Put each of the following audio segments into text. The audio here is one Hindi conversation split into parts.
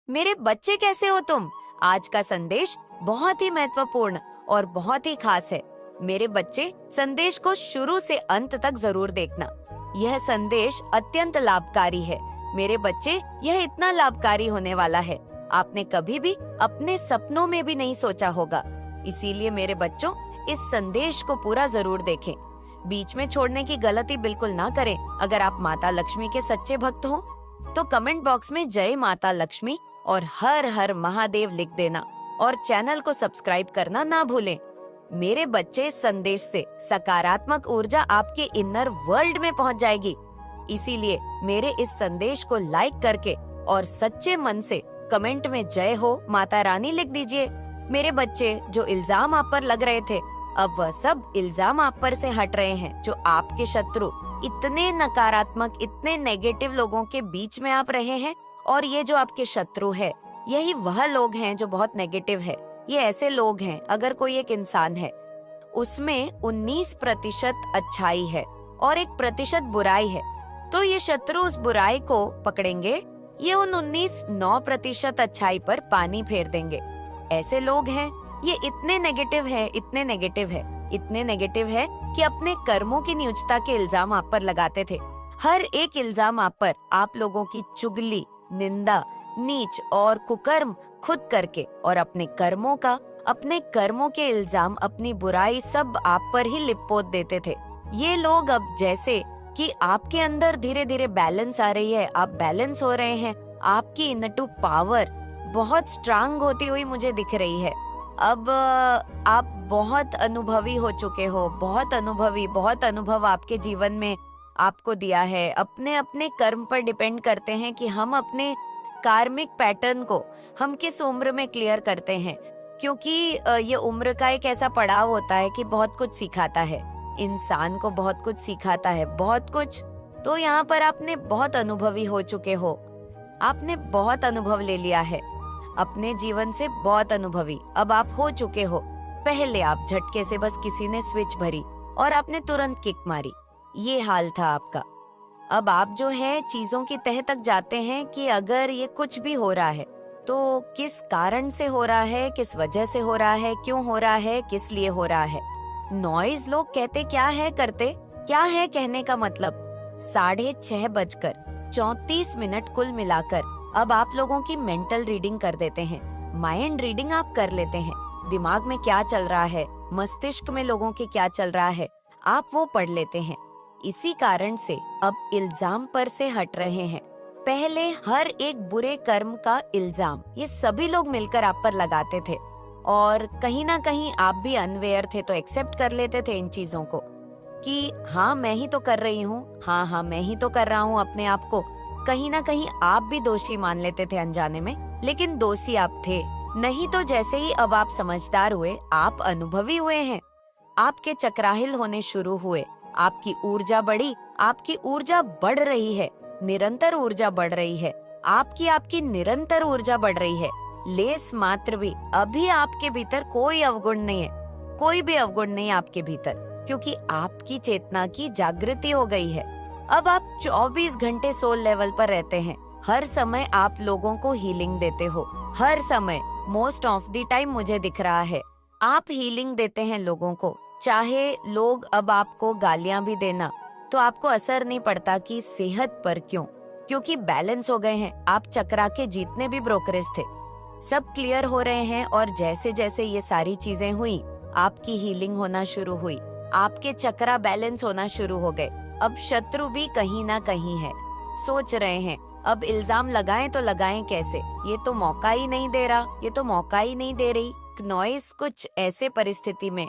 मेरे बच्चे कैसे हो तुम? आज का संदेश बहुत ही महत्वपूर्ण और बहुत ही खास है। मेरे बच्चे, संदेश को शुरू से अंत तक जरूर देखना। यह संदेश अत्यंत लाभकारी है। मेरे बच्चे, यह इतना लाभकारी होने वाला है, आपने कभी भी अपने सपनों में भी नहीं सोचा होगा। इसीलिए मेरे बच्चों, इस संदेश को पूरा जरूर देखें। बीच में छोड़ने की गलती बिल्कुल ना करें। अगर आप माता लक्ष्मी के सच्चे भक्त हो तो कमेंट बॉक्स में जय माता लक्ष्मी और हर हर महादेव लिख देना और चैनल को सब्सक्राइब करना ना भूलें। मेरे बच्चे, इस संदेश से सकारात्मक ऊर्जा आपके इनर वर्ल्ड में पहुंच जाएगी। इसीलिए मेरे इस संदेश को लाइक करके और सच्चे मन से कमेंट में जय हो माता रानी लिख दीजिए। मेरे बच्चे, जो इल्जाम आप पर लग रहे थे, अब वह सब इल्जाम आप पर से हट रहे हैं। जो आपके शत्रु, इतने नकारात्मक, इतने नेगेटिव लोगों के बीच में आप रहे हैं, और ये जो आपके शत्रु है, यही वह लोग हैं जो बहुत नेगेटिव है। ये ऐसे लोग हैं, अगर कोई एक इंसान है, उसमें 19% अच्छाई है और 1% बुराई है, तो ये शत्रु उस बुराई को पकड़ेंगे, ये उन 9% अच्छाई पर पानी फेर देंगे। ऐसे लोग हैं, ये इतने नेगेटिव है, इतने नेगेटिव है, इतने नेगेटिव है कि अपने कर्मों की न्यूनता के इल्जाम आप पर लगाते थे। हर एक इल्जाम आप पर, आप लोगों की चुगली, निंदा, नीच और कुकर्म खुद करके, और अपने कर्मों के इल्जाम, अपनी बुराई सब आप पर ही लिपोत देते थे। ये लोग अब जैसे कि आपके अंदर धीरे धीरे बैलेंस आ रही है, आप बैलेंस हो रहे हैं, आपकी इनटू पावर बहुत स्ट्रांग होती हुई मुझे दिख रही है। अब आप बहुत अनुभवी हो चुके हो, बहुत अनुभव आपके जीवन में आपको दिया है। अपने अपने कर्म पर डिपेंड करते हैं कि हम अपने कार्मिक पैटर्न को हम किस उम्र में क्लियर करते हैं, क्योंकि ये उम्र का एक ऐसा पड़ाव होता है कि बहुत कुछ सिखाता है, इंसान को बहुत कुछ सिखाता है, बहुत कुछ। तो यहाँ पर आपने बहुत अनुभवी हो चुके हो, आपने बहुत अनुभव ले लिया है अपने जीवन से, बहुत अनुभवी अब आप हो चुके हो। पहले आप झटके से बस किसी ने स्विच भरी और आपने तुरंत किक मारी, ये हाल था आपका। अब आप जो है चीजों की तह तक जाते हैं कि अगर ये कुछ भी हो रहा है तो किस कारण से हो रहा है, किस वजह से हो रहा है, क्यों हो रहा है, किस लिए हो रहा है। नॉइज लोग कहते क्या है, करते क्या है, कहने का मतलब 6:34 कुल मिलाकर अब आप लोगों की मेंटल रीडिंग कर देते हैं, माइंड रीडिंग आप कर लेते हैं। दिमाग में क्या चल रहा है, मस्तिष्क में लोगों के क्या चल रहा है, आप वो पढ़ लेते हैं। इसी कारण से अब इल्जाम पर से हट रहे हैं। पहले हर एक बुरे कर्म का इल्जाम ये सभी लोग मिलकर आप पर लगाते थे, और कहीं ना कहीं आप भी अनवेयर थे तो एक्सेप्ट कर लेते थे इन चीजों को कि हाँ मैं ही तो कर रही हूँ, हाँ मैं ही तो कर रहा हूँ अपने आप को। कहीं ना कहीं आप भी दोषी मान लेते थे अनजाने में, लेकिन दोषी आप थे नहीं। तो जैसे ही अब आप समझदार हुए, आप अनुभवी हुए हैं, आपके चक्राहिल होने शुरू हुए, आपकी ऊर्जा बढ़ी, आपकी ऊर्जा बढ़ रही है, निरंतर ऊर्जा बढ़ रही है, आपकी निरंतर ऊर्जा बढ़ रही है। लेस मात्र भी अभी आपके भीतर कोई अवगुण नहीं है, कोई भी अवगुण नहीं आपके भीतर, क्योंकि आपकी चेतना की जागृति हो गई है। अब आप 24 घंटे सोल लेवल पर रहते हैं। हर समय आप लोगों को हीलिंग देते हो, हर समय, मोस्ट ऑफ द टाइम मुझे दिख रहा है आप हीलिंग देते हैं लोगों को। चाहे लोग अब आपको गालियां भी देना तो आपको असर नहीं पड़ता कि सेहत पर क्यों, क्योंकि बैलेंस हो गए हैं। आप चक्रा के जितने भी ब्रोकरेज थे सब क्लियर हो रहे हैं, और जैसे जैसे ये सारी चीजें हुई, आपकी हीलिंग होना शुरू हुई, आपके चक्रा बैलेंस होना शुरू हो गए। अब शत्रु भी कहीं ना कहीं है, सोच रहे हैं अब इल्जाम लगाएं तो लगाएं कैसे, ये तो मौका ही नहीं दे रहा, ये तो मौका ही नहीं दे रही। नॉइस कुछ ऐसे परिस्थिति में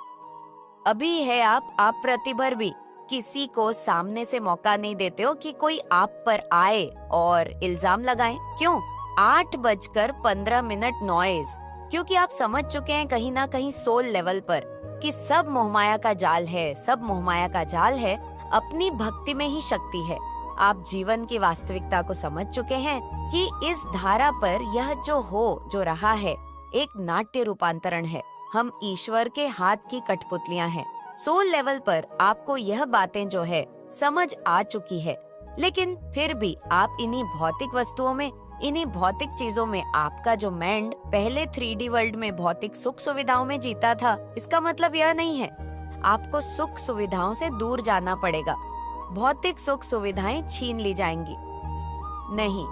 अभी है, आप प्रतिभर भी किसी को सामने से मौका नहीं देते हो कि कोई आप पर आए और इल्जाम लगाए। क्यों? 8:15 नॉइज, क्योंकि आप समझ चुके हैं कहीं ना कहीं सोल लेवल पर कि सब मोहमाया का जाल है, सब मोहमाया का जाल है, अपनी भक्ति में ही शक्ति है। आप जीवन की वास्तविकता को समझ चुके हैं कि इस धारा पर यह जो रहा है एक नाट्य रूपांतरण है। हम ईश्वर के हाथ की कठपुतलियां हैं। सोल लेवल पर आपको यह बातें जो है समझ आ चुकी है, लेकिन फिर भी आप इन्हीं भौतिक वस्तुओं में इन्हीं भौतिक चीजों में आपका जो माइंड पहले 3D वर्ल्ड में भौतिक सुख सुविधाओं में जीता था, इसका मतलब यह नहीं है आपको सुख सुविधाओं से दूर जाना पड़ेगा, भौतिक सुख सुविधाएं छीन ली जाएंगी। नहीं,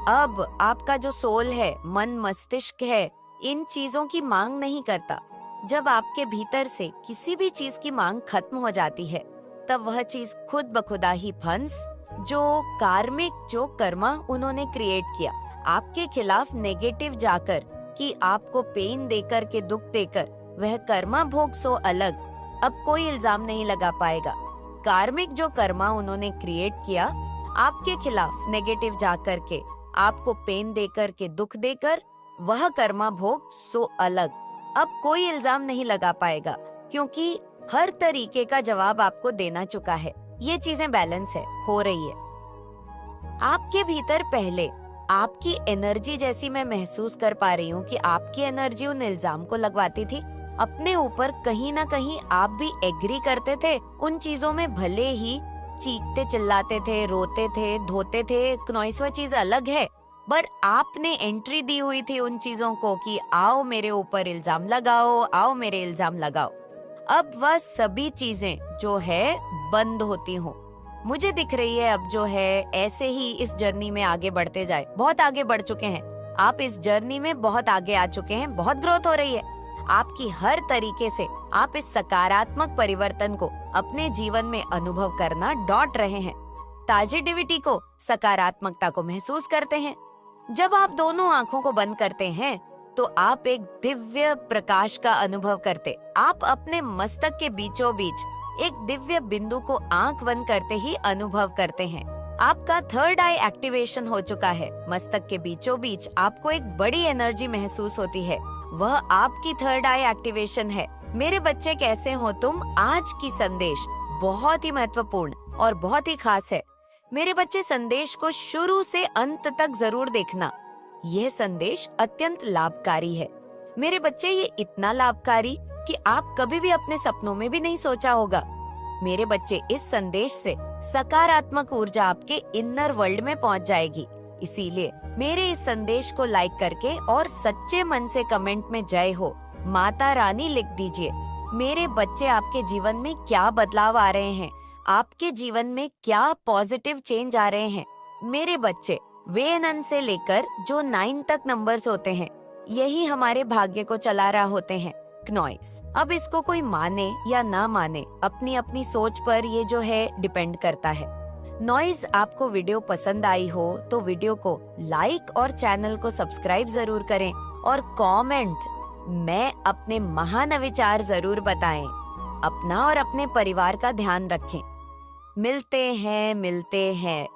अब आपका जो सोल है, मन मस्तिष्क है, इन चीजों की मांग नहीं करता। जब आपके भीतर से किसी भी चीज की मांग खत्म हो जाती है, तब वह चीज खुद बखुदा ही फंस जो कार्मिक जो कर्मा उन्होंने क्रिएट किया आपके खिलाफ नेगेटिव जाकर कि आपको पेन देकर के दुख देकर, वह कर्मा भोग सो अलग अब कोई इल्जाम नहीं लगा पाएगा। कार्मिक जो कर्मा उन्होंने क्रिएट किया आपके खिलाफ नेगेटिव जाकर के, आपको पेन देकर के, दुख देकर, वह कर्मा भोग सो अलग अब कोई इल्जाम नहीं लगा पाएगा, क्योंकि हर तरीके का जवाब आपको देना चुका है। ये चीजें बैलेंस है, हो रही है। आपके भीतर पहले आपकी एनर्जी जैसी मैं महसूस कर पा रही हूँ कि आपकी एनर्जी उन इल्जाम को लगवाती थी अपने ऊपर। कहीं ना कहीं आप भी एग्री करते थे उन चीजों में, भले ही चीखते चिल्लाते थे, रोते थे, धोते थे, नॉइस वह चीज अलग है, पर आपने एंट्री दी हुई थी उन चीजों को कि आओ मेरे ऊपर इल्जाम लगाओ, आओ मेरे इल्जाम लगाओ। अब वह सभी चीजें जो है बंद होती हूँ, मुझे दिख रही है अब जो है ऐसे ही इस जर्नी में आगे बढ़ते जाए। बहुत आगे बढ़ चुके हैं आप, इस जर्नी में बहुत आगे आ चुके हैं, बहुत ग्रोथ हो रही है आपकी। हर तरीके से आप इस सकारात्मक परिवर्तन को अपने जीवन में अनुभव करना डॉट रहे हैं, पॉजिटिविटी को, सकारात्मकता को महसूस करते हैं। जब आप दोनों आंखों को बंद करते हैं तो आप एक दिव्य प्रकाश का अनुभव करते। आप अपने मस्तक के बीचों बीच एक दिव्य बिंदु को आंख बंद करते ही अनुभव करते हैं। आपका थर्ड आई एक्टिवेशन हो चुका है। मस्तक के बीचों बीच आपको एक बड़ी एनर्जी महसूस होती है, वह आपकी थर्ड आई एक्टिवेशन है। मेरे बच्चे कैसे हो तुम, आज की संदेश बहुत ही महत्वपूर्ण और बहुत ही खास है। मेरे बच्चे, संदेश को शुरू से अंत तक जरूर देखना। यह संदेश अत्यंत लाभकारी है मेरे बच्चे, ये इतना लाभकारी कि आप कभी भी अपने सपनों में भी नहीं सोचा होगा। मेरे बच्चे, इस संदेश से सकारात्मक ऊर्जा आपके इनर वर्ल्ड में पहुंच जाएगी। इसीलिए मेरे इस संदेश को लाइक करके और सच्चे मन से कमेंट में जय हो माता रानी लिख दीजिए। मेरे बच्चे, आपके जीवन में क्या बदलाव आ रहे हैं, आपके जीवन में क्या पॉजिटिव चेंज आ रहे हैं। मेरे बच्चे, वे से लेकर जो 9 तक नंबर्स होते हैं, यही हमारे भाग्य को चला रहा होते हैं। नॉइस, अब इसको कोई माने या ना माने, अपनी अपनी सोच पर ये जो है डिपेंड करता है। नॉइस, आपको वीडियो पसंद आई हो तो वीडियो को लाइक और चैनल को सब्सक्राइब जरूर करें और कमेंट में अपने महान विचार जरूर बताएं। अपना और अपने परिवार का ध्यान रखें। मिलते हैं